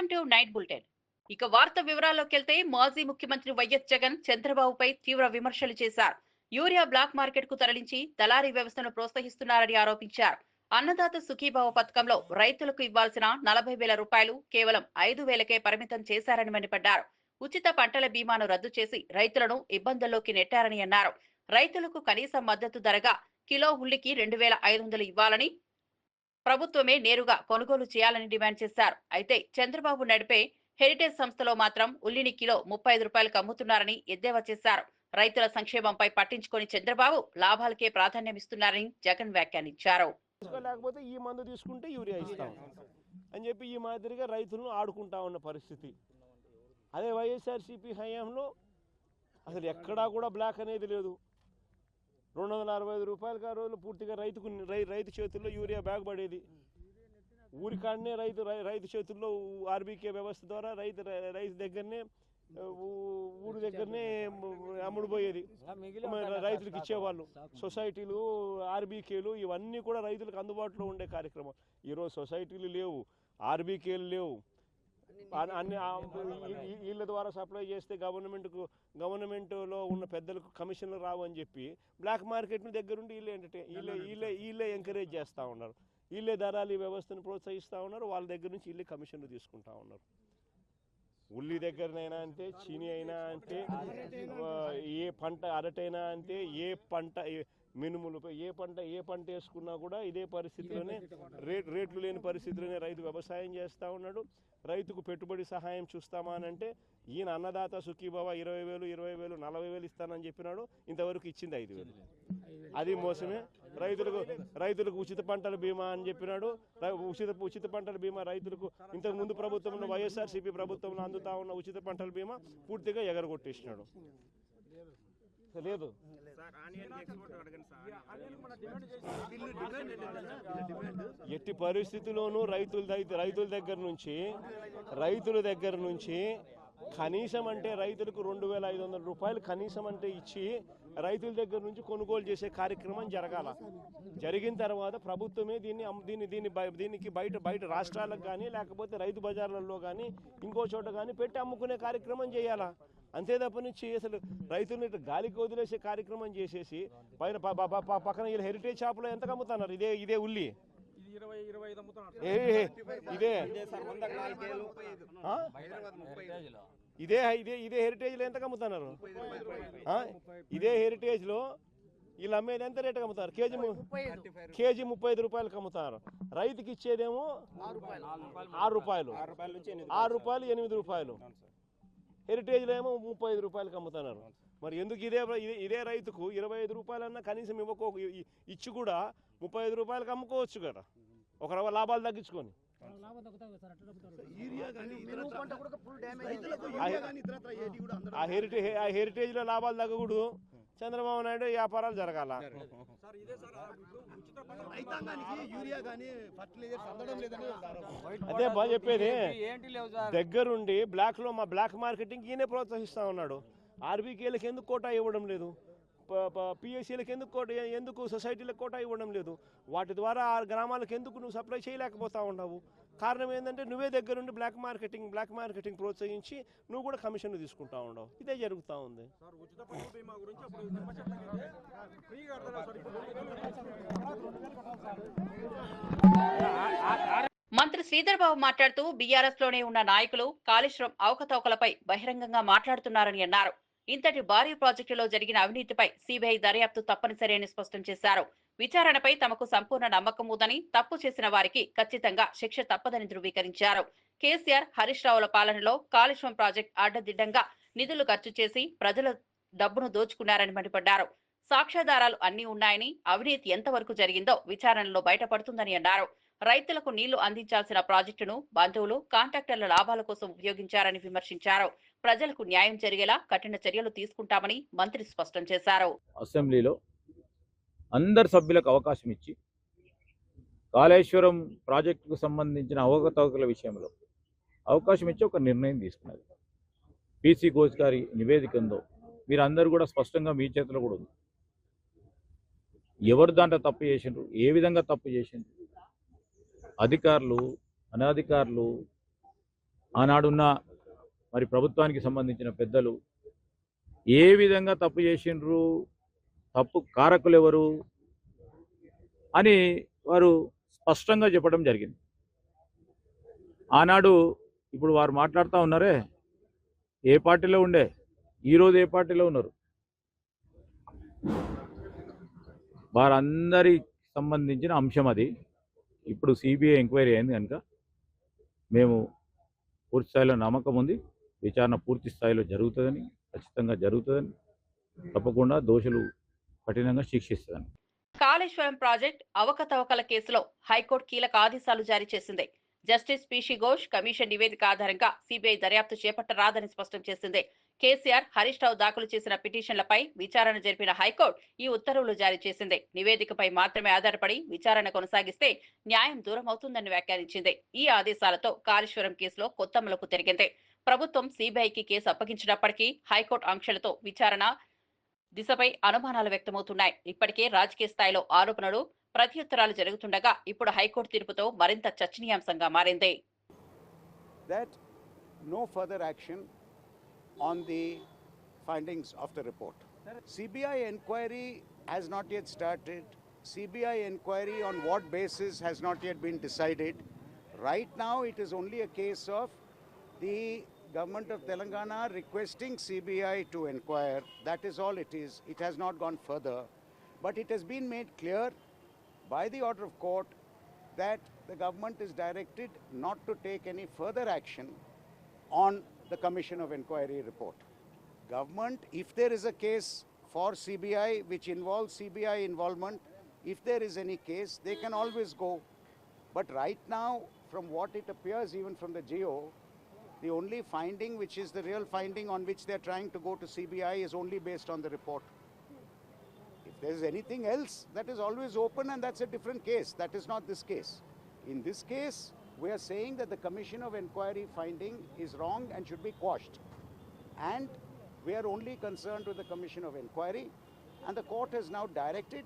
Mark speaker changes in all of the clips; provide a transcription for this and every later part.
Speaker 1: Welcome to night bulletin. ఇక వార్త వివరాల్లోకి వెళ్తే మాజీ ముఖ్యమంత్రి వైఎస్ జగన్ చంద్రబాబుపై తీవ్ర విమర్శలు చేశారు. యూరియా బ్లాక్ మార్కెట్ కు తరలించి దళారీ వ్యవస్థను ప్రోత్సహిస్తున్నారని ఆరోపించారు. అన్నదాత సుఖీభావ పథకంలో రైతులకు ఇవ్వాల్సిన 40,000 రూపాయలు కేవలం 5,000కే పరిమితం చేశారని మండిపడ్డారు. ఉచిత పంటల బీమాను రద్దు చేసి రైతులను ఇబ్బందుల్లోకి నెట్టారని అన్నారు. రైతులకు కనీస మద్దతు ధరగా కిలో ఉల్లికి 2,500 ఇవ్వాలని, ప్రభుత్వమే నేరుగా కొనుగోలు చేయాలని డిమాండ్ చేశారు. అయితే చంద్రబాబు నడిపే హెరిటేజ్ సంస్థలో మాత్రం ఉల్లిని కిలో 35 రూపాయలకు అమ్ముతున్నారని ఎద్దేవా చేశారు. రైతుల సంక్షేమంపై పట్టించుకొని చంద్రబాబు లాభాలకే ప్రాధాన్యమిస్తున్నారని జగన్ వ్యాఖ్యానించారు.
Speaker 2: లేకపోతే ఈ మందు తీసుకుంటే యూరియా ఇస్తాం అని చెప్పి ఈ మాదిరిగా రైతులను ఆడుకుంటా ఉన్న పరిస్థితి. అదే వైఎస్ఆర్సీపీ హయాంలో అసలు ఎక్కడా కూడా బ్లాక్ అనేది లేదు. 265 రూపాయలకి ఆ రోజులు పూర్తిగా రైతు చేతుల్లో యూరియా బ్యాగ్ పడేది. ఊరికాడనే రైతు చేతుల్లో ఆర్బీకే వ్యవస్థ ద్వారా రైతు దగ్గరనే ఊరి దగ్గరనే అమ్ముడుపోయేది. రైతులకు ఇచ్చేవాళ్ళు. సొసైటీలు, ఆర్బీకేలు ఇవన్నీ కూడా రైతులకు అందుబాటులో ఉండే కార్యక్రమం. ఈరోజు సొసైటీలు లేవు, ఆర్బీకేలు లేవు. అన్ని వీళ్ళ ద్వారా సప్లై చేస్తే గవర్నమెంట్లో ఉన్న పెద్దలకు కమిషన్లు రావు అని చెప్పి బ్లాక్ మార్కెట్ను దగ్గరుండి వీళ్ళే ఎంకరేజ్ చేస్తూ ఉన్నారు. వీళ్ళే దళారీ వ్యవస్థను ప్రోత్సహిస్తూ ఉన్నారు. వాళ్ళ దగ్గర నుంచి వీళ్ళే కమిషన్లు తీసుకుంటా ఉన్నారు. ఉల్లి దగ్గరనైనా అంతే, చీని అయినా అంతే, ఏ పంట అరటైనా అంతే, ఏ పంట మినుములు ఏ పంట వేసుకున్నా కూడా ఇదే పరిస్థితిలోనే రేట్లు లేని పరిస్థితిలోనే రైతు వ్యవసాయం చేస్తూ ఉన్నాడు. రైతుకు పెట్టుబడి సహాయం చూస్తామా అని అంటే ఈయన అన్నదాత సుఖీభావ 20,000 40,000 ఇస్తానని చెప్పినాడు. ఇంతవరకు ఇచ్చింది 5,000. అది మోసమే. రైతులకు ఉచిత పంటల బీమా అని చెప్పినాడు. ఉచిత పంటల బీమా రైతులకు ఇంతకు ముందు ప్రభుత్వంలో వైఎస్ఆర్సీపీ ప్రభుత్వంలో అందుతా ఉన్న ఉచిత పంటల బీమా పూర్తిగా ఎగరగొట్టేసినాడు. లేదు ఎట్టి పరిస్థితుల్లోనూ రైతుల దగ్గర నుంచి కనీసం అంటే రైతులకు 2,500 రూపాయలు కనీసం అంటే ఇచ్చి రైతుల దగ్గర నుంచి కొనుగోలు చేసే కార్యక్రమం జరగాల. జరిగిన తర్వాత ప్రభుత్వమే దీనికి బయట రాష్ట్రాలకు కానీ లేకపోతే రైతు బజార్లలో కానీ ఇంకో చోట కానీ పెట్టి అమ్ముకునే కార్యక్రమం చేయాలా. అంతే తప్ప నుంచి అసలు రైతులను గాలికి వదిలేసే కార్యక్రమం చేసేసి పక్కన వీళ్ళు హెరిటేజ్ షాపులో ఎంతకు అమ్ముతున్నారు? ఇదే ఉల్లి ఇదే హెరిటేజ్లో ఎంతకు అమ్ముతున్నారు? ఇదే హెరిటేజ్లో వీళ్ళు అమ్మేది ఎంత రేటుకి అమ్ముతారు? కేజీ 35 రూపాయలకు అమ్ముతారు. రైతుకి ఇచ్చేదేమో 6 రూపాయలు, 8 రూపాయలు. హెరిటేజ్లో ఏమో 35 రూపాయలకు అమ్ముతున్నారు. మరి ఎందుకు ఇదే రైతుకు 25 రూపాయలన్నా కనీసం ఇచ్చి కూడా 35 రూపాయలకు అమ్ముకోవచ్చు కదా, ఒక రవ్వ లాభాలు తగ్గించుకొని. ఆ హెరిటేజ్లో లాభాలు తగ్గకూడదు. చంద్రబాబు నాయుడు వ్యాపారాలు జరగాల. అదే బాగా చెప్పేది. దగ్గరుండి బ్లాక్ మార్కెటింగ్ ఈయనే ప్రోత్సహిస్తా ఉన్నాడు. ఆర్బీకేలకు ఎందుకు కోటా ఇవ్వడం లేదు? పిఎస్సీలకు ఎందుకు సొసైటీలకు కోటా ఇవ్వడం లేదు? వాటి ద్వారా ఆ గ్రామాలకు ఎందుకు నువ్వు సప్లై చేయలేకపోతా ఉన్నావు? కారణం ఏంటంటే నువ్వే దగ్గరుండి బ్లాక్ మార్కెటింగ్ ప్రోత్సహించి నువ్వు కూడా కమిషన్ తీసుకుంటా ఉండవు. ఇదే జరుగుతూ ఉంది.
Speaker 1: మంత్రి శ్రీధర్ బాబు మాట్లాడుతూ బీఆర్ఎస్ లోనే ఉన్న నాయకులు కాళేశ్వరం అవకతవకలపై బహిరంగంగా మాట్లాడుతున్నారని అన్నారు. ఇంతటి భారీ ప్రాజెక్టులో జరిగిన అవినీతిపై సిబిఐ దర్యాప్తు తప్పనిసరి అని స్పష్టం చేశారు. విచారణపై తమకు సంపూర్ణ నమ్మకం ఉందని, తప్పు చేసిన వారికి ఖచ్చితంగా శిక్ష తప్పదని ధృవీకరించారు. కేసీఆర్, హరీష్ రావుల పాలనలో కాళేశ్వరం ప్రాజెక్టు అడ్డదిడ్డంగా నిధులు ఖర్చు చేసి ప్రజల డబ్బును దోచుకున్నారని మండిపడ్డారు. సాక్ష్యాధారాలు అన్నీ ఉన్నాయని, అవినీతి ఎంతవరకు జరిగిందో విచారణలో బయటపడుతుందని అన్నారు. రైతులకు నీళ్లు అందించాల్సిన ప్రాజెక్టును బంధువులు, కాంట్రాక్టర్ల లాభాల కోసం ఉపయోగించారని విమర్శించారు. ప్రజలకు న్యాయం జరిగేలా కఠిన చర్యలు తీసుకుంటామని మంత్రి స్పష్టం చేశారు.
Speaker 3: అసెంబ్లీలో అందరు సభ్యులకు అవకాశం ఇచ్చి కాళేశ్వరం ప్రాజెక్టుకు సంబంధించిన అవకతవకల విషయంలో అవకాశం ఇచ్చి ఒక నిర్ణయం తీసుకున్నది. పీసీ ఘోష్ గారి నివేదిక ఉందో మీరందరూ కూడా స్పష్టంగా మీ చేతిలో కూడా ఉంది. ఎవరు దాంట్లో తప్పు చేసిండ్రు, ఏ విధంగా తప్పు చేసిండ్రు, అధికారులు, అనధికారులు, ఆనాడున్న మరి ప్రభుత్వానికి సంబంధించిన పెద్దలు ఏ విధంగా తప్పు చేసిండ్రు, తప్పు కారకులు ఎవరు అని వారు స్పష్టంగా చెప్పడం జరిగింది. ఆనాడు ఇప్పుడు వారు మాట్లాడుతూ ఉన్నారే, ఏ పార్టీలో ఉండే, ఈరోజు ఏ పార్టీలో ఉన్నారు, వారందరికి సంబంధించిన అంశం అది. ఇప్పుడు సిబిఐ ఎంక్వైరీ అయింది కనుక మేము పూర్తి స్థాయిలో నమ్మకం ఉంది, విచారణ పూర్తి స్థాయిలో జరుగుతుందని, ఖచ్చితంగా జరుగుతుందని, తప్పకుండా దోషులు కఠినంగా శిక్షిస్తుందని.
Speaker 1: కాళేశ్వరం ప్రాజెక్ట్ అవకతవకల కేసులో హైకోర్టు కీలక ఆదేశాలు జారీ చేసింది. జస్టిస్ పిషి ఘోష్ కమిషన్ నివేదిక ఆధారంగా సిబిఐ దర్యాప్తు చేపట్టరాదని స్పష్టం చేసింది. కేసీఆర్, హరీష్ రావు దాఖలు చేసిన పిటిషన్లపై విచారణ జరిపిన హైకోర్టు ఈ ఉత్తర్వులు జారీ చేసింది. నివేదికపై మాత్రమే ఆధారపడి విచారణ కొనసాగిస్తే న్యాయం దూరం అవుతుందని వ్యాఖ్యానించింది. ఈ ఆదేశాలతో కాళేశ్వరం కేసులో కొత్త మలుపు తిరిగింది. ప్రభుత్వం సిబిఐకి కేసు అప్పగించినప్పటికీ హైకోర్టు ఆంక్షలతో విచారణ దిశపై అనుమానాలు వ్యక్తమవుతున్నాయి. ఇప్పటికే రాజకీయ స్థాయిలో ఆరోపణలు, ప్రత్యుత్తరాలు జరుగుతుండగా ఇప్పుడు హైకోర్టు తీర్పుతో మరింత చర్చనీయాంశంగా మారింది.
Speaker 4: That no further action on the findings of the report. CBI inquiry has not yet started. CBI inquiry on what basis has not yet been decided. Right now it is only a case of the Government of Telangana requesting CBI to inquire. That is all it is. It has not gone further. But it has been made clear by the order of court that the government is directed not to take any further action on the Commission of Inquiry report. Government, if there is a case for CBI which involves CBI involvement, if there is any case, they can always go. But right now, from what it appears even from the GO, the only finding which is the real finding on which they are trying to go to CBI is only based on the report. If there is anything else, that is always open, and that's a different case. That is not this case. In this case, we are saying that the Commission of Inquiry finding is wrong and should be quashed. And we are only concerned with the Commission of Inquiry, and the court has now directed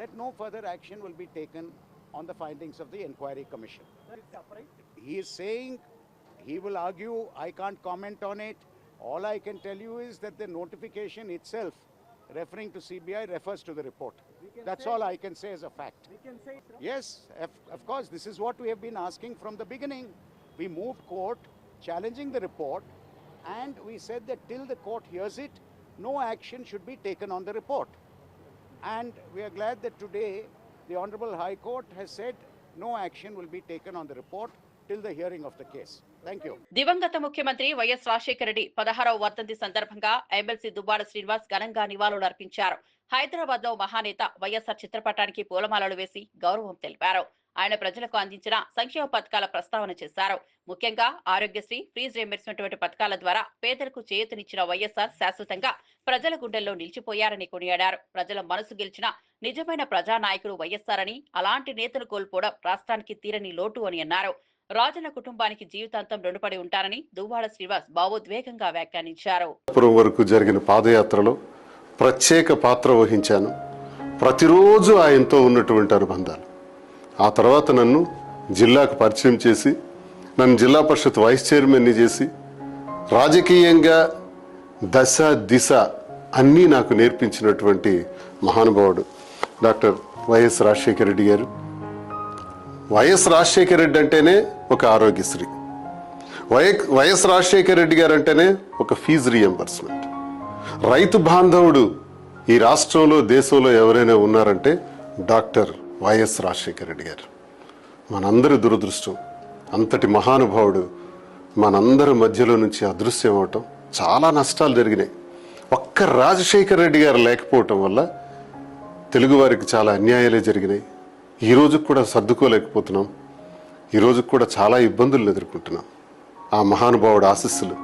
Speaker 4: that no further action will be taken on the findings of the Inquiry Commission. He is saying, he will argue, I can't comment on it. All I can tell you is that the notification itself referring to CBI refers to the report. That's all I can say as a fact. Yes, of course, this is what we have been asking from the beginning. We moved court challenging the report, and we said that till the court hears it, no action should be taken on the report. And we are glad that today the Honorable High Court has said no action will be taken on the report till the hearing of the case. Thank you.
Speaker 1: దివంగత ముఖ్యమంత్రి YS Rajasekhara Reddy 16వ వర్ధంతి సందర్భంగా MLC Duvvada Srinivas ఘనంగా నివాళులు అర్పించారు. హైదరాబాద్ లో మహానేత వైఎస్ఆర్ చిత్రపటానికి పూలమాలలు వేసి గౌరవం తెలిపారు. ఆయన ప్రజలకు అందించిన సంక్షేమ పథకాల ప్రస్తావన చేశారు. ముఖ్యంగా ఆరోగ్యశ్రీ, ఫ్రీజ్ రియంబర్స్మెంట్ వంటి పథకాల ద్వారా పేదలకు చేయూతనిచ్చిన వైఎస్ఆర్ శాశ్వతంగా ప్రజల గుండెల్లో నిలిచిపోయారని కొనియాడారు. ప్రజల మనసు గెలిచిన నిజమైన ప్రజానాయకుడు వైఎస్ఆర్ అని, అలాంటి నేతను కోల్పోవడం రాష్ట్రానికి తీరని లోటు అని అన్నారు. రాజన్న కుటుంబానికి జీవితాంతం రుణపడి ఉంటారని దువ్వాడ శ్రీనివాస్ భావోద్వేగంగా వ్యాఖ్యానించారు.
Speaker 5: వరకు జరిగిన పాదయాత్రలో ప్రత్యేక పాత్ర వహించాను. ప్రతిరోజు ఆయనతో ఉన్నటువంటి అనుబంధాలు. ఆ తర్వాత నన్ను జిల్లాకు పరిచయం చేసి, నన్ను జిల్లా పరిషత్ వైస్ చైర్మన్ని చేసి, రాజకీయంగా దశ దిశ అన్నీ నాకు నేర్పించినటువంటి మహానుభావుడు డాక్టర్ వైఎస్ రాజశేఖర రెడ్డి గారు. వైఎస్ రాజశేఖర రెడ్డి అంటేనే ఒక ఆరోగ్యశ్రీ, వైఎస్ రాజశేఖర రెడ్డి గారు అంటేనే ఒక ఫీజు రియంబర్స్మెంట్. రైతు బాంధవుడు ఈ రాష్ట్రంలో, దేశంలో ఎవరైనా ఉన్నారంటే డాక్టర్ వైఎస్ రాజశేఖర రెడ్డి గారు. మనందరి దురదృష్టం, అంతటి మహానుభావుడు మనందరి మధ్యలో నుంచి అదృశ్యం అవటం. చాలా నష్టాలు జరిగినాయి. ఒక్క రాజశేఖర రెడ్డి గారు లేకపోవటం వల్ల తెలుగువారికి చాలా అన్యాయాలే జరిగినాయి. ఈ రోజుకు కూడా సర్దుకోలేకపోతున్నాం. ఈ రోజుకు కూడా చాలా ఇబ్బందులు ఎదుర్కొంటున్నాం. ఆ మహానుభావుడు ఆశీస్సులు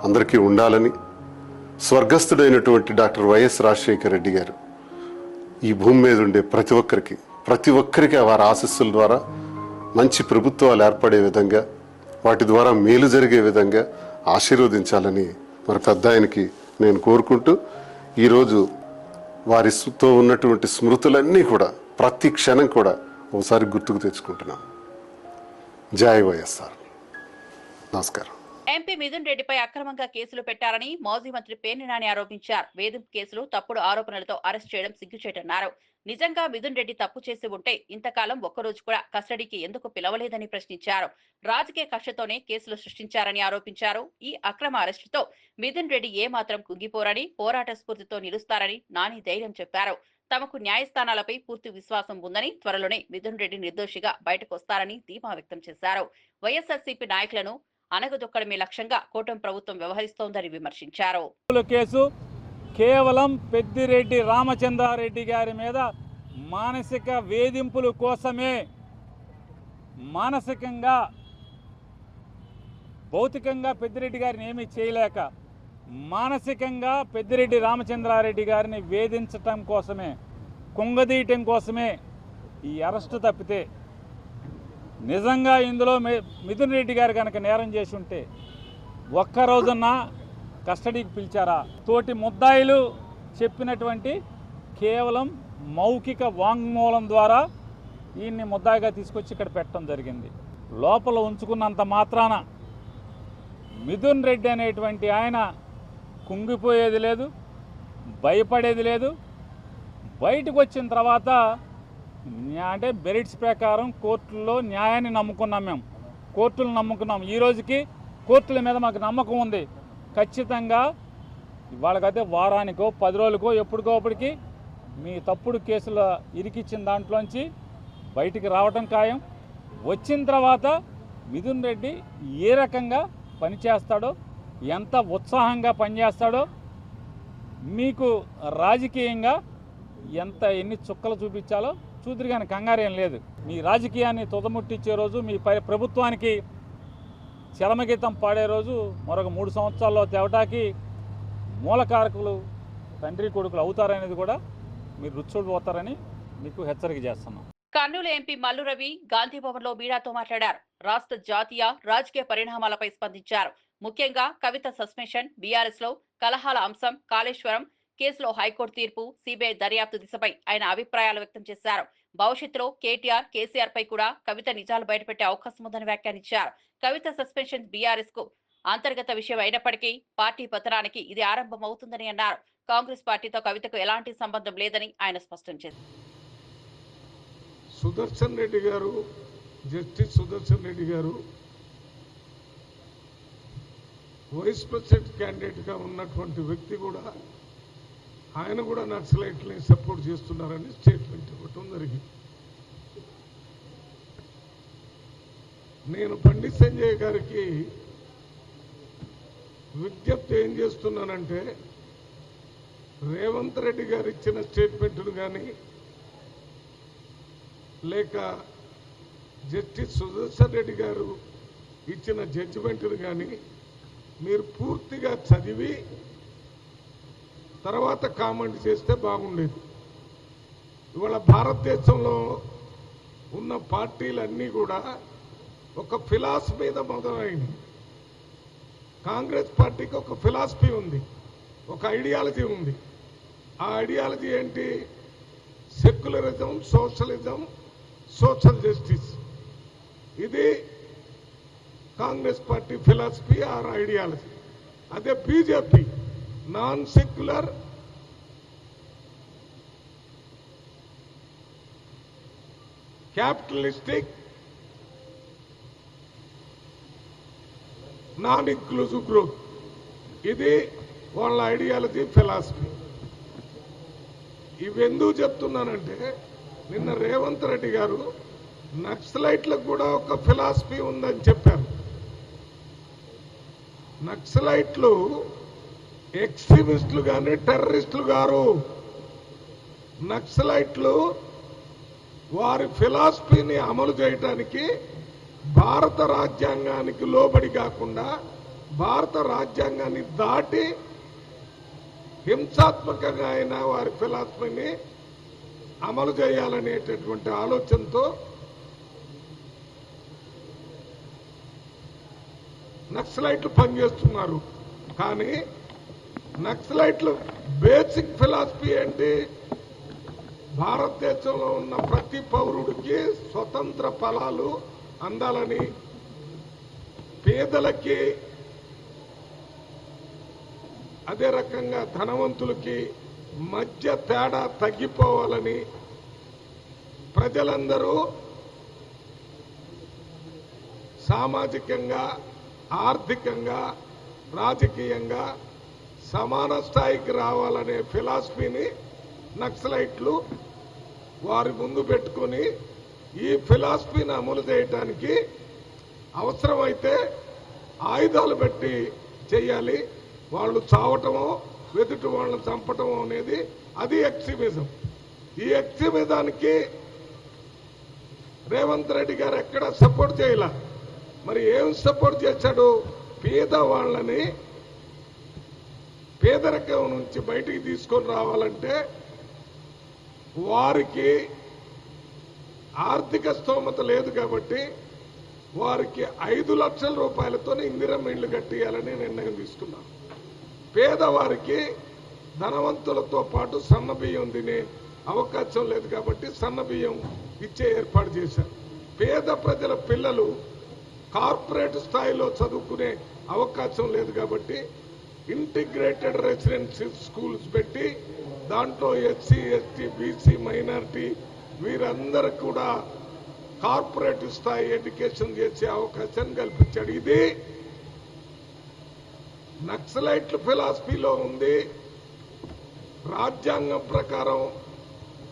Speaker 5: అందరికీ ఉండాలని, స్వర్గస్థుడైనటువంటి డాక్టర్ వైఎస్ రాజశేఖర రెడ్డి గారు ఈ భూమి మీద ఉండే ప్రతి ఒక్కరికి వారి ఆశీస్సుల ద్వారా మంచి ప్రభుత్వాలు ఏర్పడే విధంగా, వాటి ద్వారా మేలు జరిగే విధంగా ఆశీర్వదించాలని మరి పెద్ద ఆయనకి నేను కోరుకుంటూ, ఈరోజు వారితో ఉన్నటువంటి స్మృతులన్నీ కూడా ప్రతి క్షణం కూడా ఒకసారి గుర్తుకు తెచ్చుకుంటున్నాం. జై వైఎస్ఆర్. నమస్కారం.
Speaker 1: ఎంపీ మిథున్ రెడ్డిపై అక్రమంగా కేసులు పెట్టారని మాజీ మంత్రి పేర్ని నాని ఆరోపించారు. వేధింపు కేసులు, తప్పుడు ఆరోపణలతో అరెస్ట్ చేయడం సిగ్గుచేటన్నారు. నిజంగా మిథున్ రెడ్డి తప్పు చేసి ఉంటే ఇంతకాలం ఒక్కరోజు కూడా కస్టడీకి ఎందుకు పిలవలేదని ప్రశ్నించారు. రాజకీయ కక్షతోనే కేసులు సృష్టించారని ఆరోపించారు. ఈ అక్రమ అరెస్టుతో మిథున్ రెడ్డి ఏమాత్రం కుంగిపోరని, పోరాట స్ఫూర్తితో నిలుస్తారని నాని ధైర్యం చెప్పారు. తమకు న్యాయస్థానాలపై పూర్తి విశ్వాసం ఉందని, త్వరలోనే మిథున్ రెడ్డి నిర్దోషిగా బయటకు వస్తారని ధీమా వ్యక్తం చేశారు. వైఎస్ఆర్సీపీ నాయకులను అనగదొక్కడమే లక్ష్యంగా కూటమి ప్రభుత్వం వ్యవహరిస్తోందని విమర్శించారు.
Speaker 6: కేసు కేవలం పెద్దిరెడ్డి రామచంద్రారెడ్డి గారి మీద మానసిక వేధింపుల కోసమే, మానసికంగా భౌతికంగా పెద్దిరెడ్డి గారిని ఏమీ చేయలేక మానసికంగా పెద్దిరెడ్డి రామచంద్రారెడ్డి గారిని వేధించటం కోసమే, కుంగదీయటం కోసమే ఈ అరెస్టు తప్పితే నిజంగా ఇందులో మిథున్ రెడ్డి గారు కనుక నేరం చేసి ఉంటే ఒక్కరోజున్నా కస్టడీకి పిలిచారా? తోటి ముద్దాయిలు చెప్పినటువంటి కేవలం మౌఖిక వాంగ్మూలం ద్వారా ఈయన్ని ముద్దాయిగా తీసుకొచ్చి ఇక్కడ పెట్టడం జరిగింది. లోపల ఉంచుకున్నంత మాత్రాన మిథున్ రెడ్డి అనేటువంటి ఆయన కుంగిపోయేది లేదు, భయపడేది లేదు. బయటకు వచ్చిన తర్వాత అంటే మెరిట్స్ ప్రకారం కోర్టుల్లో న్యాయాన్ని నమ్ముకున్నాం, మేము కోర్టులు నమ్ముకున్నాం. ఈ రోజుకి కోర్టుల మీద మాకు నమ్మకం ఉంది. ఖచ్చితంగా వాళ్ళకైతే వారానికో 10 రోజులకో ఎప్పటికోప్పటికి మీ తప్పుడు కేసులు ఇరికిచ్చిన దాంట్లోంచి బయటికి రావడం ఖాయం. వచ్చిన తర్వాత మిథున్ రెడ్డి ఏ రకంగా పనిచేస్తాడో, ఎంత ఉత్సాహంగా పనిచేస్తాడో, మీకు రాజకీయంగా ఎన్ని చుక్కలు చూపించాలో చూద్దరు. కానీ కంగారేం లేదు. మీ రాజకీయాన్ని తుదముట్టించే రోజు, మీ ప్రభుత్వానికి చరమగీతం పాడే రోజు మరొక 3 సంవత్సరాల్లో తేవటానికి మూలకారకులు తండ్రి కొడుకులు అవుతారనేది కూడా మీరు రుచూడిపోతారని మీకు హెచ్చరిక చేస్తున్నాం.
Speaker 1: కర్నూలు ఎంపీ మల్లు రవి గాంధీభవన్లో మీడియాతో మాట్లాడారు. రాష్ట్ర జాతీయ రాజకీయ పరిణామాలపై స్పందించారు. ముఖ్యంగా కవిత సస్పెన్షన్, బీఆర్ఎస్ లో కలహాల అంశం, కాళేశ్వరం కేసులో హైకోర్టు తీర్పు, సిబిఐ దర్యాప్తు దిశపై ఆయన అభిప్రాయాలు వ్యక్తం చేశారు. భవిష్యత్తులో కేటీఆర్, కేసీఆర్ పై కూడా కవిత నిజాలు బయటపెట్టే అవకాశం ఉందని వ్యాఖ్యానించారు. కవిత సస్పెన్షన్ బీఆర్ఎస్ కు అంతర్గత విషయం అయినప్పటికీ పార్టీ పతనానికి ఇది ఆరంభం అవుతుందని అన్నారు. కాంగ్రెస్ పార్టీతో కవితకు ఎలాంటి సంబంధం లేదని ఆయన స్పష్టం చేశారు.
Speaker 7: సుదర్శన్ రెడ్డి గారు, జస్టిస్ సుదర్శన్ రెడ్డి గారు వైస్ ప్రెసిడెంట్ క్యాండిడేట్గా ఉన్నటువంటి వ్యక్తి కూడా, ఆయన కూడా నక్సలైట్లని సపోర్ట్ చేస్తున్నారని స్టేట్మెంట్ ఇవ్వటం జరిగింది. నేను పండిత్ సంజయ్ గారికి విజ్ఞప్తి ఏం చేస్తున్నానంటే, రేవంత్ రెడ్డి గారు ఇచ్చిన స్టేట్మెంట్ను కానీ లేక జస్టిస్ సుదర్శన్ రెడ్డి గారు ఇచ్చిన జడ్జిమెంట్ను కానీ మీరు పూర్తిగా చదివి తర్వాత కామెంట్ చేస్తే బాగుండేది. ఇవాళ భారతదేశంలో ఉన్న పార్టీలన్నీ కూడా ఒక ఫిలాసఫీ మీద మొదలైంది. కాంగ్రెస్ పార్టీకి ఒక ఫిలాసఫీ ఉంది, ఒక ఐడియాలజీ ఉంది. ఆ ఐడియాలజీ ఏంటి? Secularism, socialism, social justice. ఇది Congress party philosophy or ideology. అదే BJP non secular, capitalistic, non inclusive growth. ఇది వాళ్ళ ఐడియాలజీ, ఫిలాసఫీ. ఇవెందుకు చెప్తున్నానంటే, నిన్న రేవంత్ రెడ్డి గారు నక్సలైట్లకు కూడా ఒక ఫిలాసఫీ ఉందని చెప్పారు. నక్సలైట్లు ఎక్స్ట్రీమిస్టులు కానీ టెర్రరిస్టులు గారు. నక్సలైట్లు వారి ఫిలాసఫీని అమలు చేయడానికి భారత రాజ్యాంగానికి లోబడి కాకుండా భారత రాజ్యాంగాన్ని దాటి హింసాత్మకంగా అయిన వారి ఫిలాసఫీని అమలు చేయాలనేటటువంటి ఆలోచనతో నక్సలైట్లు పనిచేస్తున్నారు. కానీ నక్సలైట్లు బేసిక్ ఫిలాసఫీ ఏంటి? భారతదేశంలో ఉన్న ప్రతి పౌరుడికి స్వతంత్ర ఫలాలు అందాలని, పేదలకి అదే రకంగా ధనవంతులకి మధ్య తేడా తగ్గిపోవాలని ప్రజలందరూ సామాజికంగా, ఆర్థికంగా, రాజకీయంగా సమాన స్థాయికి రావాలనే ఫిలాసఫీని నక్సలైట్లు వారి ముందు పెట్టుకొని ఈ ఫిలాసఫీని అమలు చేయడానికి అవసరమైతే ఆయుధాలు పెట్టి చేయాలి. వాళ్ళు చావటమో వెతుటి వాళ్ళని చంపటమో అనేది అది ఎక్స్ట్రీమిజం. ఈ ఎక్స్ట్రీమిజానికి రేవంత్ రెడ్డి గారు ఎక్కడ సపోర్ట్ చేయాల. మరి ఏం సపోర్ట్ చేశాడు? పేదవాళ్ళని పేదరికం నుంచి బయటికి తీసుకొని రావాలంటే వారికి ఆర్థిక స్తోమత లేదు కాబట్టి వారికి 5 లక్షల రూపాయలతో ఇందిరమ్మ ఇళ్లు కట్టియాలని నిర్ణయం తీసుకున్నాం. పేదవారికి ధనవంతులతో పాటు సన్న బియ్యం తినే అవకాశం లేదు కాబట్టి సన్న బియ్యం ఇచ్చే ఏర్పాటు చేశారు. పేద ప్రజల పిల్లలు కార్పొరేట్ స్థాయిలో చదువుకునే అవకాశం లేదు కాబట్టి ఇంటిగ్రేటెడ్ రెసిడెన్షియల్ స్కూల్స్ పెట్టి దాంట్లో ఎస్సీ, ఎస్టీ, బీసీ, మైనారిటీ వీరందరికీ కూడా కార్పొరేట్ స్థాయి ఎడ్యుకేషన్ చేసే అవకాశాన్ని కల్పించాడు. ఇది నక్సలైట్ల ఫిలాసఫీలో ఉంది. రాజ్యాంగం ప్రకారం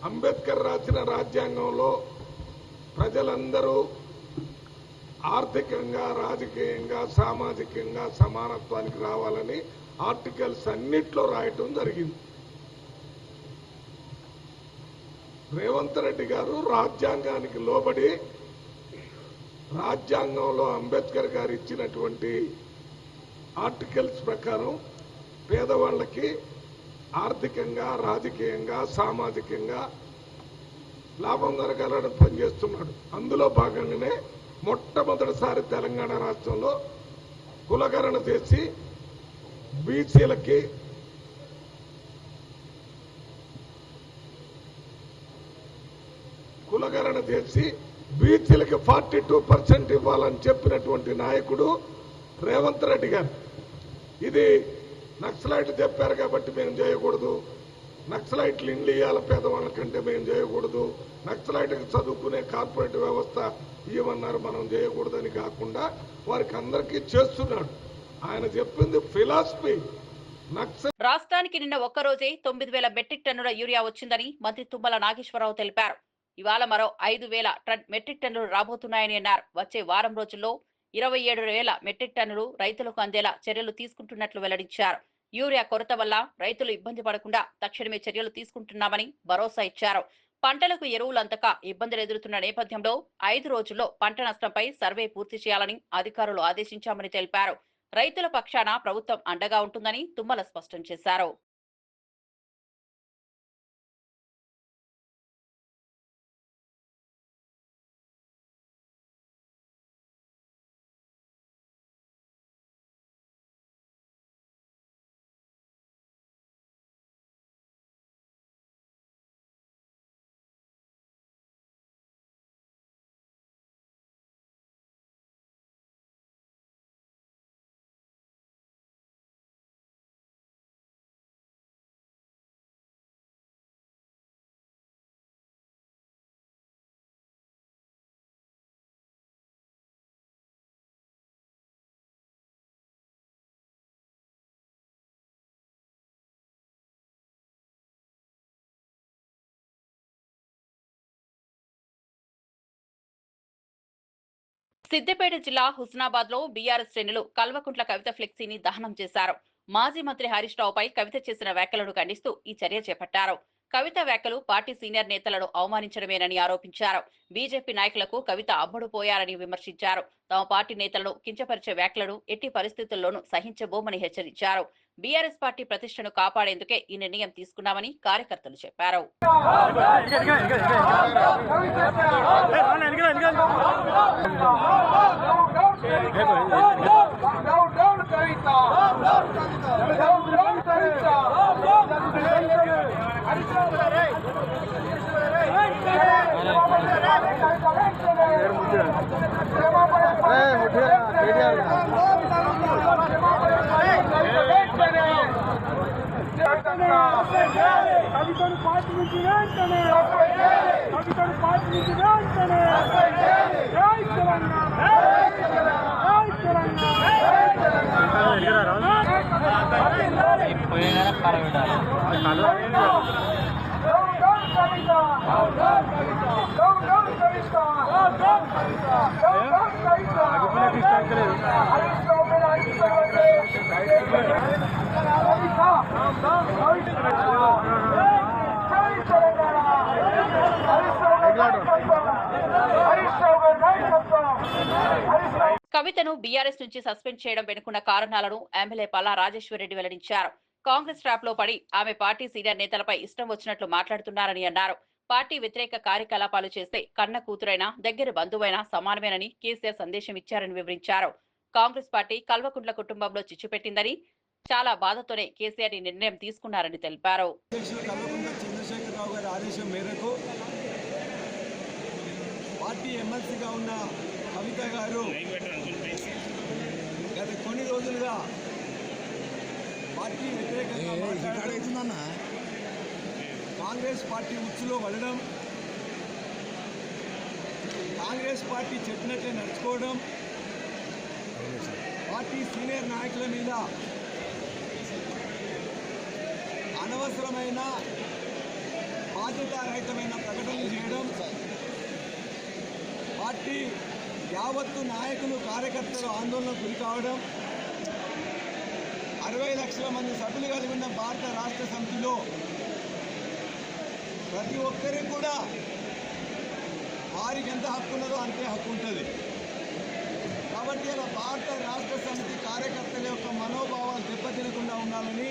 Speaker 7: అంబేద్కర్ రాసిన రాజ్యాంగంలో ప్రజలందరూ ఆర్థికంగా, రాజకీయంగా, సామాజికంగా సమానత్వానికి రావాలని ఆర్టికల్స్ అన్నిట్లో రాయటం జరిగింది. రేవంత్ రెడ్డి గారు రాజ్యాంగానికి లోబడి రాజ్యాంగంలో అంబేద్కర్ గారు ఇచ్చినటువంటి ఆర్టికల్స్ ప్రకారం పేదవాళ్ళకి ఆర్థికంగా, రాజకీయంగా, సామాజికంగా లాభం జరగాలని పనిచేస్తున్నాడు. అందులో భాగంగానే మొట్టమొదటిసారి తెలంగాణ రాష్ట్రంలో కులగణన చేసి బీసీలకి కులగణన చేసి బీసీలకి 42% ఇవ్వాలని చెప్పినటువంటి నాయకుడు రేవంత్ రెడ్డి గారు. ఇది నక్సలైట్లు చెప్పారు కాబట్టి మేము చేయకూడదు, నక్సలైట్లు ఇండ్లు ఇవ్వాలి పేదవాళ్ళ కంటే మేము చేయకూడదు, నక్సలైట్కి చదువుకునే కార్పొరేట్ వ్యవస్థ ఇవ్వమన్నారు మనం చేయకూడదని కాకుండా వారికి అందరికీ చేస్తున్నాడు. ఆయన చెప్పింది ఫిలాసఫీ.
Speaker 1: రాష్ట్రానికి నిన్న ఒక్కరోజే 9,000 మెట్రిక్ టన్నుల యూరియా వచ్చిందని మంత్రి తుమ్మల నాగేశ్వరరావు తెలిపారు. ఇవాళ మరో 5,000 మెట్రిక్ టన్నులు రాబోతున్నాయని అన్నారు. వచ్చే వారం రోజుల్లో 27,000 మెట్రిక్ టన్నులు రైతులకు అందేలా చర్యలు తీసుకుంటున్నట్లు వెల్లడించారు. యూరియా కొరత వల్ల రైతులు ఇబ్బంది పడకుండా తక్షణమే చర్యలు తీసుకుంటున్నామని భరోసా ఇచ్చారు. పంటలకు ఎరువులు అందక ఇబ్బందులు ఎదురుతున్న నేపథ్యంలో 5 రోజుల్లో పంట నష్టంపై సర్వే పూర్తి చేయాలని అధికారులు ఆదేశించామని తెలిపారు. రైతుల పక్షాన ప్రభుత్వం అండగా ఉంటుందని తుమ్మల స్పష్టం చేశారు. సిద్దిపేట జిల్లా హుస్నాబాద్ లో బీఆర్ఎస్ శ్రేణులు కల్వకుంట్ల కవిత ఫ్లెక్సీని దహనం చేశారు. మాజీ మంత్రి హరీష్ రావుపై కవిత చేసిన వ్యాఖ్యలను ఖండిస్తూ ఈ చర్య చేపట్టారు. కవిత వ్యాఖ్యలు పార్టీ సీనియర్ నేతలను అవమానించడమేనని ఆరోపించారు. బీజేపీ నాయకులకు కవిత అమ్ముడుపోయారని విమర్శించారు. తమ పార్టీ నేతలను కించపరిచే వ్యాఖ్యలను ఎట్టి పరిస్థితుల్లోనూ సహించబోమని హెచ్చరించారు. బీఆర్ఎస్ పార్టీ ప్రతిష్టను కాపాడేందుకే ఈ నిర్ణయం తీసుకున్నామని కార్యకర్తలు చెప్పారు. కవితను బీఆర్ఎస్ నుంచి సస్పెండ్ చేయడం వెనుకున్న కారణాలను ఎమ్మెల్యే పల్లా రాజేశ్వరరెడ్డి వెల్లడించారు. కాంగ్రెస్ ట్రాప్ లో పడి ఆమె పార్టీ సీనియర్ నేతలపై ఇష్టం వచ్చినట్లు మాట్లాడుతున్నారని అన్నారు. పార్టీ వ్యతిరేక కార్యకలాపాలు చేస్తే కన్న కూతురైనా దగ్గర బంధువైనా సమానమేనని కేసీఆర్ సందేశం ఇచ్చారని వివరించారు. కాంగ్రెస్ పార్టీ కల్వకుంట్ల కుటుంబంలో చిచ్చు పెట్టిందని, చాలా బాధతోనే కేసీఆర్ ఈ నిర్ణయం తీసుకున్నారని తెలిపారు.
Speaker 8: చంద్రశేఖరరావు గారి ఆదేశం మేరకు పార్టీ ఎమ్మెల్సీగా ఉన్న కవిత గారు గత కొన్ని రోజులుగా పార్టీ వ్యతిరేకంగా మాట్లాడుతున్న కాంగ్రెస్ పార్టీ ఉచ్చులో పడడం, కాంగ్రెస్ పార్టీ చెప్పినట్లే నడుచుకోవడం, పార్టీ సీనియర్ నాయకుల మీద అనవసరమైన బాధ్యతారహితమైన ప్రకటనలు చేయడం, పార్టీ యావత్తు నాయకులు కార్యకర్తలు ఆందోళనకు గురి కావడం, 60 లక్షల మంది సభ్యులు కలిగి ఉన్న భారత రాష్ట్ర సమితిలో ప్రతి ఒక్కరికి కూడా వారికి ఎంత హక్కు ఉన్నదో అంతే హక్కు ఉంటుంది. కాబట్టి ఇలా భారత రాష్ట్ర సమితి కార్యకర్తల యొక్క మనోభావాలు దెబ్బతినకుండా ఉండాలని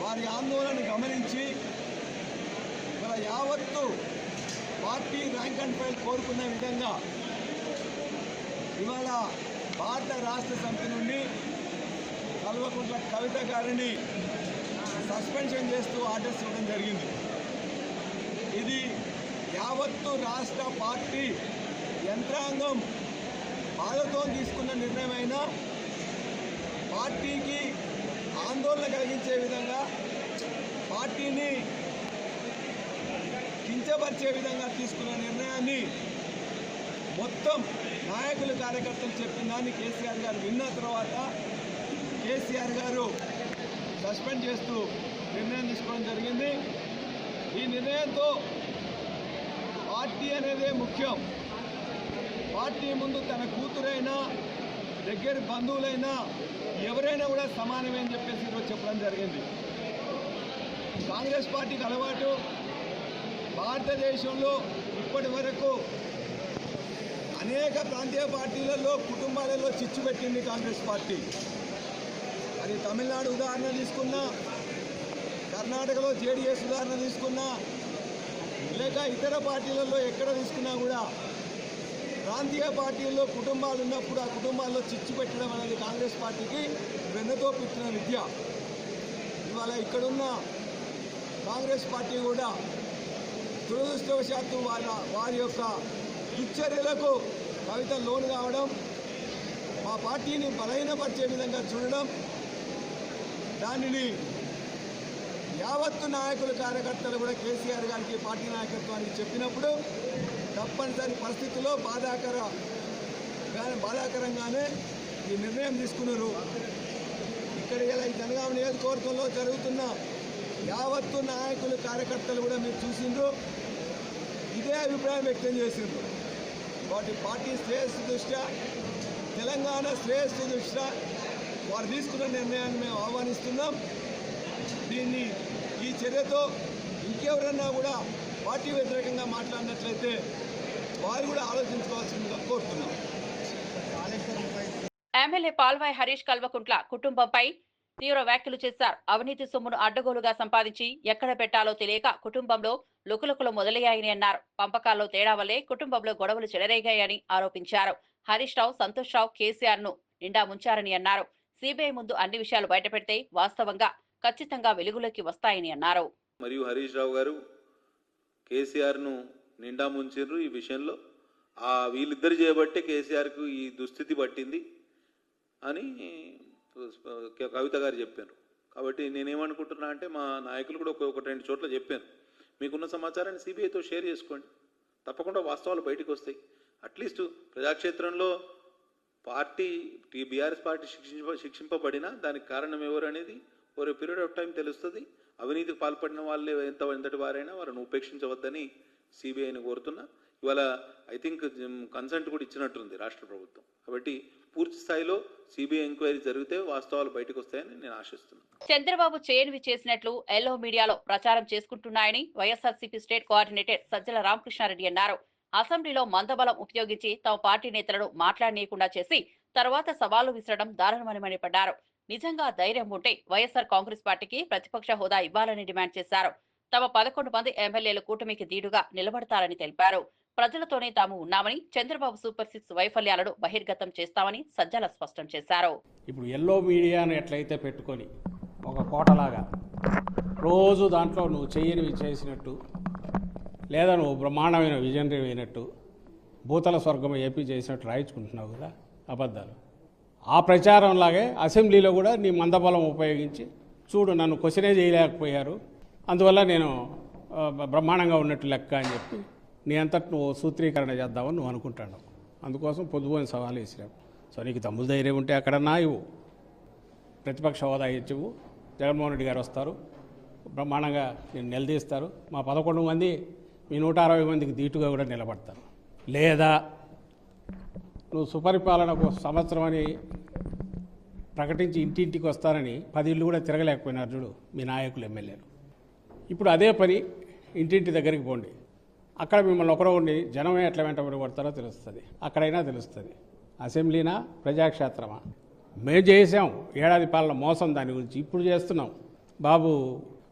Speaker 8: వారి ఆందోళన గమనించి ఇలా యావత్తు పార్టీ ర్యాంక్ అండ్ ఫైల్ కోరుకునే విధంగా ఇవాళ భారత రాష్ట్ర సమితి నుండి కల్వకుంట్ల కవిత గారిని సస్పెన్షన్ చేస్తూ ఆర్డర్స్ ఇవ్వడం జరిగింది. ఇది యావత్తు రాష్ట్ర పార్టీ యంత్రాంగం బాధతో తీసుకున్న నిర్ణయమైన పార్టీకి ఆందోళన కలిగించే విధంగా, పార్టీని కించపరిచే విధంగా తీసుకున్న నిర్ణయాన్ని మొత్తం నాయకులు కార్యకర్తలు చెప్పిన దాన్ని కేసీఆర్ గారు విన్న తర్వాత కేసీఆర్ గారు సస్పెండ్ చేస్తూ నిర్ణయం తీసుకోవడం జరిగింది. ఈ నిర్ణయంతో పార్టీ అనేదే ముఖ్యం. పార్టీ ముందు తన కూతురైనా దగ్గర బంధువులైనా ఎవరైనా కూడా సమానమే అని చెప్పేసి ఈరోజు చెప్పడం జరిగింది. కాంగ్రెస్ పార్టీకి అలవాటు భారతదేశంలో ఇప్పటి వరకు అనేక ప్రాంతీయ పార్టీలలో కుటుంబాలలో చిచ్చు పెట్టింది కాంగ్రెస్ పార్టీ. అది తమిళనాడు ఉదాహరణ తీసుకున్నా, కర్ణాటకలో జేడీఎస్ ఉదాహరణ తీసుకున్నా, లేక ఇతర పార్టీలలో ఎక్కడ తీసుకున్నా కూడా ప్రాంతీయ పార్టీల్లో కుటుంబాలు ఉన్నప్పుడు ఆ కుటుంబాల్లో చిచ్చు పెట్టడం అనేది కాంగ్రెస్ పార్టీకి వెన్నతో పెట్టిన విద్య. ఇవాళ ఇక్కడున్న కాంగ్రెస్ పార్టీ కూడా దురదృష్టవశాత్తు వారి యొక్క దుశ్చర్యలకు కవిత లోను కావడం, మా పార్టీని బలహీనపరిచే విధంగా చూడడం, దానిని యావత్తు నాయకులు కార్యకర్తలు కూడా కేసీఆర్ గారికి పార్టీ నాయకత్వానికి చెప్పినప్పుడు తప్పనిసరి పరిస్థితుల్లో బాధాకరంగానే ఈ నిర్ణయం తీసుకున్నారు. ఇక్కడ ఇలా ఈ జనగామ నియోజకవర్గంలో జరుగుతున్న యావత్తు నాయకులు కార్యకర్తలు కూడా మీరు చూసిండ్రు, ఇదే అభిప్రాయం వ్యక్తం చేసిండ్రు. వాటి పార్టీ శ్రేయస్సు దృష్ట్యా, తెలంగాణ శ్రేయస్సు దృష్ట్యా వారు తీసుకున్న నిర్ణయాన్ని మేము ఆహ్వానిస్తున్నాం. దీన్ని ఈ చర్యతో ఇంకెవరన్నా కూడా పార్టీ వ్యతిరేకంగా మాట్లాడినట్లయితే వారు కూడా ఆలోచించుకోవాల్సిందిగా కోరుతున్నాం.
Speaker 1: ఎమ్మెల్యే పాల్వాయి హరీష్ కల్వకుంట్ల కుటుంబంపై తీవ్ర వ్యాఖ్యలు చేశారు. అవినీతి సొమ్మును అడ్డగోలుగా సంపాదించి ఎక్కడ పెట్టాలో తెలియక కుటుంబంలో లుకులుకులు మొదలయ్యాయని అన్నారు. పంపకాల్లో తేడా వల్లే కుటుంబంలో గొడవలు చెలరేగాయని ఆరోపించారు. హరీష్ రావు, సంతోష్ రావు కేసీఆర్ ను నిండా ముంచారని అన్నారు. సిబిఐ ముందు అన్ని విషయాలు బయటపెడితే వాస్తవంగా ఖచ్చితంగా వెలుగులోకి వస్తాయని అన్నారు.
Speaker 9: మరియు హరీష్ రావు గారు కేసీఆర్ను నిండా ముంచారు. ఈ విషయంలో వీళ్ళిద్దరు చేయబట్టే కేసీఆర్కు ఈ దుస్థితి పట్టింది అని కవిత గారు చెప్పారు. కాబట్టి నేనేమనుకుంటున్నా అంటే మా నాయకులు కూడా ఒక రెండు చోట్ల చెప్పాను, మీకున్న సమాచారాన్ని సిబిఐతో షేర్ చేసుకోండి, తప్పకుండా వాస్తవాలు బయటకు వస్తాయి. అట్లీస్ట్ ప్రజాక్షేత్రంలో పార్టీ బీఆర్ఎస్ పార్టీ శిక్షింపబడినా దానికి కారణం ఎవరు అనేది ఓవర్ పీరియడ్ ఆఫ్ టైం తెలుస్తుంది. అవినీతికి పాల్పడిన వాళ్ళే ఎంతటి వారైనా వారిని ఉపేక్షించవద్దని సిబిఐని కోరుతున్నా. ఇవాళ ఐ థింక్ కన్సెంట్ కూడా ఇచ్చినట్టుంది రాష్ట్ర ప్రభుత్వం. కాబట్టి పూర్తి స్థాయిలో సిబిఐ ఎంక్వైరీ జరిగితే వాస్తవాలు బయటకు వస్తాయని నేను ఆశిస్తున్నాను.
Speaker 1: చంద్రబాబు చేయనివి చేసినట్లు ఎల్లో మీడియాలో ప్రచారం చేసుకుంటున్నాయని వైఎస్ఆర్సీపీ స్టేట్ కోఆర్డినేటర్ సజ్జల రామకృష్ణారెడ్డి అన్నారు. అసెంబ్లీలో మందబలం ఉపయోగించి తమ పార్టీ నేతలను మాట్లాడనీయకుండా చేసి తర్వాత సవాళ్లు విసరడం దారుణమని మండిపడ్డారు. నిజంగా ధైర్యం ఉంటే వైఎస్ఆర్ కాంగ్రెస్ పార్టీకి ప్రతిపక్ష హోదా ఇవ్వాలని డిమాండ్ చేశారు. తమ 11 మంది ఎమ్మెల్యేలు కూటమికి దీటుగా నిలబడతారని తెలిపారు. ప్రజలతోనే తాము ఉన్నామని, చంద్రబాబు సూపర్ 6 వైఫల్యాలను బహిర్గతం చేస్తామని సజ్జల స్పష్టం చేశారు.
Speaker 10: ఇప్పుడు ఎల్లో మీడియాను ఎట్లయితే పెట్టుకొని ఒక కోటలాగా రోజు దాంట్లో నువ్వు చెయ్యనివి చేసినట్టు, లేదా నువ్వు బ్రహ్మాండమైన విజనరీ అయినట్టు, భూతల స్వర్గం ఏపీ చేసినట్టు రాయించుకుంటున్నావు కదా అబద్ధాలు. ఆ ప్రచారంలాగే అసెంబ్లీలో కూడా నీ మందబలం ఉపయోగించి చూడు నన్ను క్వశ్చనే చేయలేకపోయారు, అందువల్ల నేను బ్రహ్మాండంగా ఉన్నట్టు లెక్క అని చెప్పి నీ అంతటి నువ్వు సూత్రీకరణ చేద్దామని నువ్వు అనుకుంటాను. అందుకోసం పొద్దుపోయిన సవాలు వేసినావు. సో నీకు తమ్ముడు ధైర్యం ఉంటే అక్కడన్నా ఇవ్వు, ప్రతిపక్ష హోదా ఇచ్చివు, జగన్మోహన్ రెడ్డి గారు వస్తారు, బ్రహ్మాండంగా నేను నిలదీస్తారు, మా 11 మంది మీ 160 మందికి దీటుగా కూడా నిలబడతారు. లేదా నువ్వు సుపరిపాలనకు సంవత్సరం అని ప్రకటించి ఇంటింటికి వస్తారని 10 ఇళ్ళు కూడా తిరగలేకపోయినారు చూడు మీ నాయకులు ఎమ్మెల్యేలు. ఇప్పుడు అదే పని ఇంటింటి దగ్గరికి పోండి, అక్కడ మిమ్మల్ని ఒకరో ఉండి జనమే ఎట్లా వెంటబడి కొడతారో తెలుస్తుంది, అక్కడైనా తెలుస్తుంది. అసెంబ్లీనా ప్రజాక్షేత్రమా? మేము చేసాం ఏడాది పాలన మోసం, దాని గురించి ఇప్పుడు చేస్తున్నాం బాబు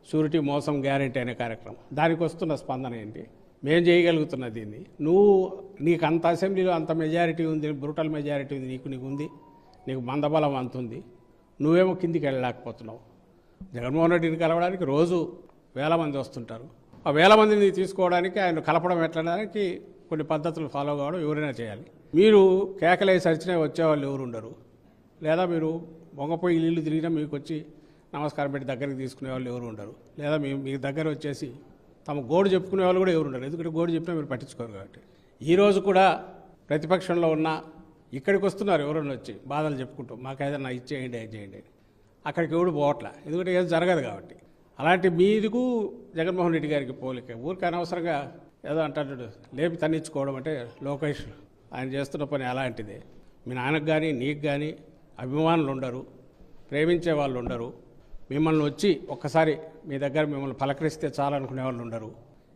Speaker 10: షూరిటీ మోసం గ్యారెంటీ అనే కార్యక్రమం. దానికి వస్తున్న స్పందన ఏంటి? మేము చేయగలుగుతున్న దీన్ని నీకు అంత అసెంబ్లీలో అంత మెజారిటీ ఉంది, బ్రూటల్ మెజారిటీ ఉంది, నీకు ఉంది, నీకు మందబలం అంతుంది, నువ్వేమో కిందికి వెళ్ళలేకపోతున్నావు. జగన్మోహన్ రెడ్డిని కలవడానికి రోజు వేల మంది వస్తుంటారు. ఆ వేల మందిని తీసుకోవడానికి ఆయన కలపడం ఎట్లడానికి కొన్ని పద్ధతులు ఫాలో కావడం ఎవరైనా చేయాలి. మీరు కేకలేసి అరిచినా వచ్చేవాళ్ళు ఎవరు ఉండరు, లేదా మీరు బొంగపోయి ఇల్లు తిరిగినా మీకు వచ్చి నమస్కారం పెట్టి దగ్గరికి తీసుకునే వాళ్ళు ఎవరు ఉండరు, లేదా మీ దగ్గర వచ్చేసి తమ గోడు చెప్పుకునే వాళ్ళు కూడా ఎవరు ఉండరు. ఎందుకంటే గోడు చెప్పినా మీరు పట్టించుకోరు కాబట్టి. ఈరోజు కూడా ప్రతిపక్షంలో ఉన్న ఇక్కడికి వస్తున్నారు ఎవరైనా వచ్చి బాధలు చెప్పుకుంటూ మాకు ఏదైనా ఇచ్చేయండి అది చేయండి, అక్కడికి ఎవడు పోవట్లా, ఎందుకంటే ఏదో జరగదు కాబట్టి. అలాంటి మీరుకు జగన్మోహన్ రెడ్డి గారికి పోలిక, ఊరికి అనవసరంగా ఏదో అంటాడు లేపి తన్నించుకోవడం అంటే లోకేష్ ఆయన చేస్తున్న పని అలాంటిదే. మీ నాన్నకు కానీ నీకు కానీ అభిమానులు ఉండరు, ప్రేమించే వాళ్ళు ఉండరు, మిమ్మల్ని వచ్చి ఒక్కసారి మీ దగ్గర మిమ్మల్ని పలకరిస్తే చాలనుకునే వాళ్ళు ఉండరు.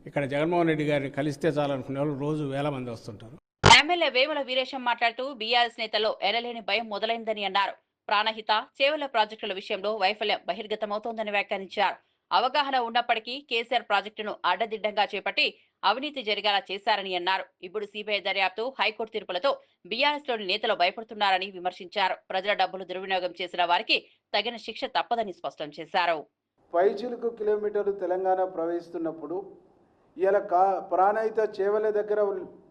Speaker 10: ఇక్కడ జగన్మోహన్ రెడ్డి గారిని కలిస్తే చాలనుకునే వాళ్ళు రోజు వేల మంది వస్తుంటారు.
Speaker 1: ఎమ్మెల్యే వేముల వీరేశం మాట్లాడుతూ బీఆర్ఎస్ నేతల్లో ఎనలేని భయం మొదలైందని అన్నారు. ప్రాణహిత చేవెళ్ల ప్రాజెక్టుల విషయంలో వైఫల్యం బహిర్గతమవుతోందని వ్యాఖ్యానించారు. అవగాహన ఉన్నప్పటికీ కేసీఆర్ ప్రాజెక్టును అడ్డదిడ్డంగా చేపట్టి అవినీతి జరిగేలా చేశారని అన్నారు. ఇప్పుడు సిబిఐ దర్యాప్తు, హైకోర్టు తీర్పులతో బీఆర్ఎస్ లోని నేతలు భయపడుతున్నారని విమర్శించారు. ప్రజల డబ్బులు దుర్వినియోగం చేసిన వారికి తగిన శిక్ష తప్పదని స్పష్టం చేశారు.
Speaker 11: పైచిలుకు కిలోమీటర్లు తెలంగాణ ప్రవహిస్తున్నప్పుడు ఇలా ప్రాణహిత చేవెళ్ల దగ్గర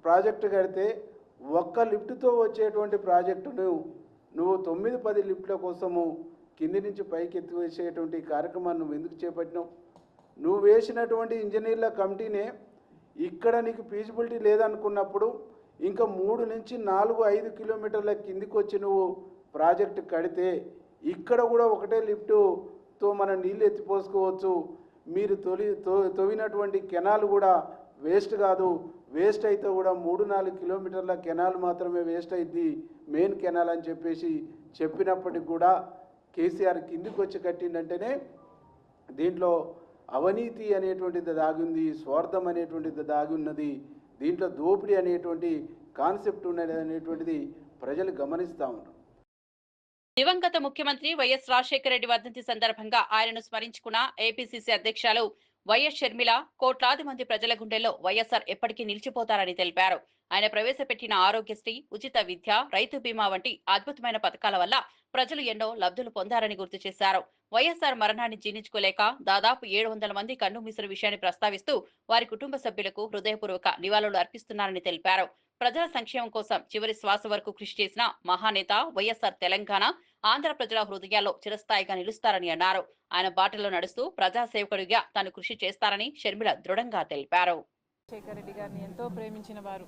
Speaker 11: ప్రాజెక్టు కడితే ఒక్క లిఫ్ట్తో వచ్చేటువంటి ప్రాజెక్టును నువ్వు 9-10 లిఫ్ట్ల కోసము కింది నుంచి పైకి ఎత్తివేసేటువంటి కార్యక్రమాన్ని నువ్వు ఎందుకు చేపట్టినావు? నువ్వు వేసినటువంటి ఇంజనీర్ల కమిటీనే ఇక్కడ నీకు ఫీజిబిలిటీ లేదనుకున్నప్పుడు ఇంకా 3 నుంచి 4-5 కిలోమీటర్ల కిందికి వచ్చి నువ్వు ప్రాజెక్టు కడితే ఇక్కడ కూడా ఒకటే లిఫ్టుతో మనం నీళ్ళు ఎత్తిపోసుకోవచ్చు. మీరు తవ్వినటువంటి కెనాల్ కూడా వేస్ట్ కాదు, వేస్ట్ అయితే కూడా 3-4 కిలోమీటర్ల కెనాల్ మాత్రమే వేస్ట్ అయింది, మెయిన్ కెనాల్ అని చెప్పేసి చెప్పినప్పటికి కూడా కేసీఆర్ కిందికి వచ్చి కట్టిందంటేనే దీంట్లో అవినీతి అనేటువంటిది దాగింది, స్వార్థం అనేటువంటిది దాగి ఉన్నది, దీంట్లో దోపిడీ అనేటువంటి కాన్సెప్ట్ ఉన్నది అనేటువంటిది ప్రజలు గమనిస్తూ ఉన్నారు.
Speaker 1: దివంగత ముఖ్యమంత్రి వైఎస్ రాజశేఖర రెడ్డి వర్ధంతి సందర్భంగా ఆయనను స్మరించుకున్న ఏపీసీసీ అధ్యక్షులు వైఎస్ షర్మిల కోట్లాది మంది ప్రజల గుండెల్లో వైఎస్ఆర్ ఎప్పటికీ నిలిచిపోతారని తెలిపారు. ఆయన ప్రవేశపెట్టిన ఆరోగ్యశ్రీ, ఉచిత విద్య, రైతు బీమా వంటి అద్భుతమైన పథకాల వల్ల ప్రజలు ఎన్నో లబ్ధులు పొందారని గుర్తు చేశారు. వైఎస్ఆర్ మరణాన్ని జీర్ణించుకోలేక దాదాపు 700 మంది కన్నుమూసిన విషయాన్ని ప్రస్తావిస్తూ వారి కుటుంబ సభ్యులకు హృదయపూర్వక నివాళులు అర్పిస్తున్నారని తెలిపారు. ప్రజల సంక్షేమం కోసం చివరి శ్వాస వరకు కృషి చేసిన మహానేత వైఎస్ఆర్ తెలంగాణ, ఆంధ్ర ప్రజల హృదయాల్లో చిరస్థాయిగా నిలుస్తారని అన్నారు. ఆయన బాటలో నడుస్తూ ప్రజాసేవకుడిగా తాను కృషి చేస్తారని షర్మిల దృఢంగా తెలిపారు.
Speaker 12: రాజశేఖర రెడ్డి గారిని ఎంతో ప్రేమించిన వారు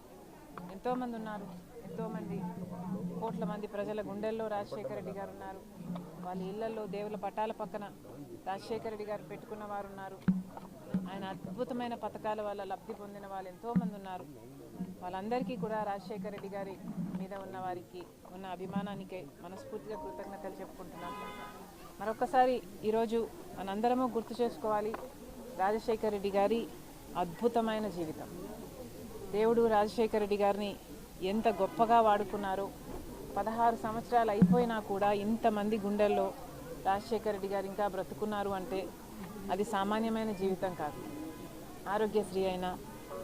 Speaker 12: ఎంతో మంది ఉన్నారు. ఎంతో మంది కోట్ల మంది ప్రజల గుండెల్లో రాజశేఖర రెడ్డి గారు ఉన్నారు. వాళ్ళ ఇళ్లలో దేవుల పటాల పక్కన రాజశేఖర రెడ్డి గారు పెట్టుకున్న వారు ఉన్నారు. ఆయన అద్భుతమైన పథకాల వల్ల లబ్ధి పొందిన వాళ్ళు ఎంతో మంది ఉన్నారు. వాళ్ళందరికీ కూడా రాజశేఖర రెడ్డి గారి మీద ఉన్న వారికి ఉన్న అభిమానానికే మనస్ఫూర్తిగా కృతజ్ఞతలు చెప్పుకుంటున్నాం. మరొకసారి ఈరోజు మనందరము గుర్తు చేసుకోవాలి రాజశేఖర రెడ్డి గారి అద్భుతమైన జీవితం. దేవుడు రాజశేఖర రెడ్డి గారిని ఎంత గొప్పగా వాడుకున్నారో, 16 సంవత్సరాలు అయిపోయినా కూడా ఇంతమంది గుండెల్లో రాజశేఖర రెడ్డి గారు ఇంకా బ్రతుకున్నారు అంటే అది సామాన్యమైన జీవితం కాదు. ఆరోగ్యశ్రీ అయినా,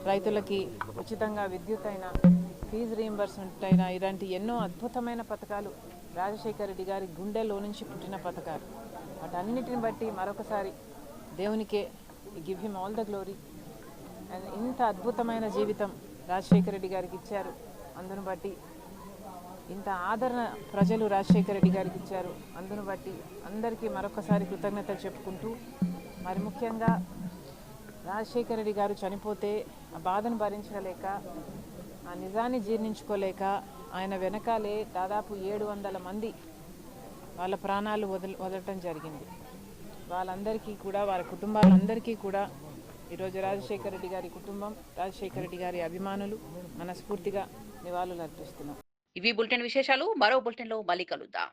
Speaker 12: రైతులకి ఉచితంగా విద్యుత్ అయినా, ఫీజు రీయింబర్స్మెంట్ అయినా, ఇలాంటి ఎన్నో అద్భుతమైన పథకాలు రాజశేఖర రెడ్డి గారి గుండెలో నుంచి పుట్టిన పథకాలు. వాటన్నిటిని బట్టి మరొకసారి దేవునికే give him all the glory. And ఇంత అద్భుతమైన జీవితం రాజశేఖర రెడ్డి గారికి ఇచ్చారు. అందును బట్టి ఇంత ఆదరణ ప్రజలు రాజశేఖర రెడ్డి గారికి ఇచ్చారు. అందును బట్టి అందరికీ మరొకసారి కృతజ్ఞతలు చెప్పుకుంటూ, మరి ముఖ్యంగా రాజశేఖర రెడ్డి గారు చనిపోతే ఆ బాధను భరించలేక, ఆ నిజాన్ని జీర్ణించుకోలేక ఆయన వెనకాలే దాదాపు 700 మంది వాళ్ళ ప్రాణాలు వదలటం జరిగింది. వాళ్ళందరికీ కూడా, వారి కుటుంబాలందరికీ కూడా ఈరోజు రాజశేఖర రెడ్డి గారి కుటుంబం, రాజశేఖర రెడ్డి గారి అభిమానులు మనస్ఫూర్తిగా నివాళులు అర్పిస్తున్నాం.
Speaker 1: ఇవి బులెటిన్ విశేషాలు. మరో బులెటిన్లో మళ్ళీ కలుద్దాం.